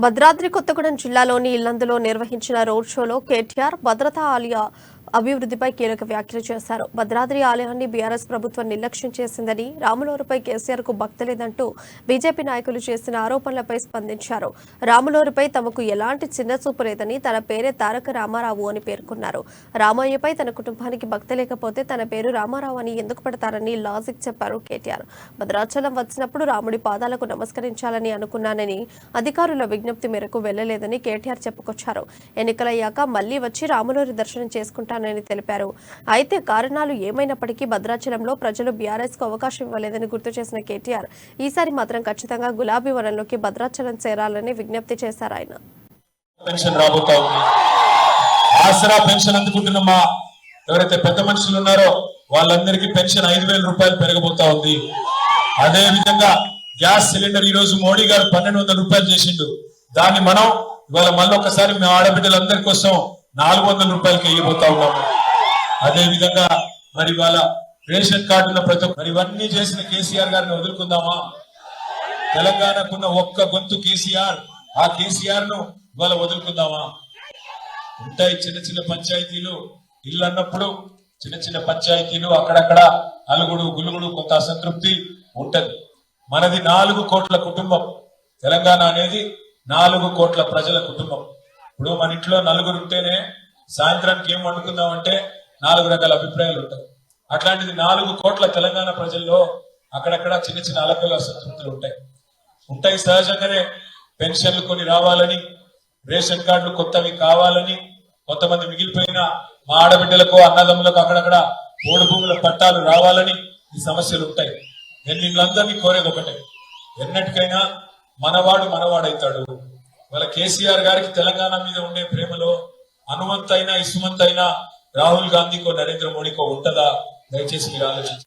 భద్రాద్రి కొత్తగూడెం జిల్లాలోని ఇల్లందులో నిర్వహించిన రోడ్ షోలో కేటీఆర్ భద్రతా ఆలయ అభివృద్ధిపై కీలక వ్యాఖ్యలు చేశారు. భద్రాద్రి ఆలయాన్ని బీఆర్ఎస్ ప్రభుత్వం నిర్లక్ష్యం చేసిందని, రాములూరుపై కేసీఆర్ కు భక్తి లేదంటూ బీజేపీ నాయకులు చేసిన ఆరోపణలపై స్పందించారు. రాములూరుపై తమకు ఎలాంటి చిన్నచూపు లేదని, తన పేరే తారక రామారావు అని పేర్కొన్నారు. రామయ్యపై తన కుటుంబానికి భక్తి లేకపోతే తన పేరు రామారావు అని ఎందుకు పెడతారని లాజిక్ చెప్పారు కేటీఆర్. భద్రాచలం వచ్చినప్పుడు రాముడి పాదాలకు నమస్కరించాలని అనుకున్నానని, అధికారుల విజ్ఞప్తి మేరకు వెళ్లలేదని కేటీఆర్ చెప్పుకొచ్చారు. ఎన్నికలయ్యాక మళ్లీ వచ్చి రాములూరి దర్శనం చేసుకుంటారు తెలిపారు. అయితే కారణాలు ఏమైనప్పటికీ భద్రాచలంలో ప్రజలు బీఆర్ఎస్ కు అవకాశం ఇవ్వలేదని గుర్తు చేసిన కేటీఆర్ ఈసారి మాత్రం ఖచ్చితంగా గులాబీ వనంలోకి భద్రాచలం చేరాలని విజ్ఞప్తి చేశారు. ఆయన ఆసరా పెన్షన్ అందుకుంటున్న ఎవరైతే పెద్ద మనుషులు ఉన్నారో వాళ్ళందరికీ పెన్షన్ 5,000 రూపాయలు పెరగబోతా ఉంది. అదే విధంగా గ్యాస్ సిలిండర్ ఈ రోజు మోడీ గారు 1,200 రూపాయలు చేసిండు. దాన్ని మనం ఇవాళ మళ్ళీ ఒకసారి మీ ఆడబిడ్డలందరి కోసం 400 రూపాయలకి వెళ్ళిపోతా ఉన్నాము. అదే విధంగా మరి వాళ్ళ రేషన్ కార్డుల ప్రతి మరి ఇవన్నీ చేసిన కేసీఆర్ గారిని వదులుకుందామా? తెలంగాణకున్న ఒక్క గొంతు కేసీఆర్, ఆ కేసీఆర్ ను ఇవాళ వదులుకుందామా? ఉంటాయి చిన్న చిన్న పంచాయతీలు, ఇల్లు అన్నప్పుడు చిన్న చిన్న పంచాయతీలు, అక్కడక్కడ అలుగుడు గులుగుడు కొంత అసంతృప్తి ఉంటది. మనది 4 కోట్ల కుటుంబం. తెలంగాణ అనేది 4 కోట్ల ప్రజల కుటుంబం. ఇప్పుడు మన ఇంట్లో 4 ఉంటేనే సాయంత్రానికి ఏం వండుకుందామంటే 4 రకాల అభిప్రాయాలు ఉంటాయి. అట్లాంటిది 4 కోట్ల తెలంగాణ ప్రజల్లో అక్కడక్కడ చిన్న చిన్న అలకలు అసంతృప్తులు ఉంటాయి. సహజంగానే పెన్షన్లు కొన్ని రావాలని, రేషన్ కార్డులు కొత్తవి కావాలని, కొంతమంది మిగిలిపోయిన మా ఆడబిడ్డలకు అన్నదమ్ములకు అక్కడక్కడ ఓడు భూముల పట్టాలు రావాలని ఈ సమస్యలు ఉంటాయి. నేను వీళ్ళందరినీ కోరేది ఒకటే, ఎన్నటికైనా మనవాడు మనవాడైతాడు. వాళ్ళ కేసీఆర్ గారికి తెలంగాణ మీద ఉండే ప్రేమలో అనువంతైనా ఇసుమంతైనా రాహుల్ గాంధీకో నరేంద్ర మోడీకో ఉంటదా? దయచేసి మీరు ఆలోచించండి.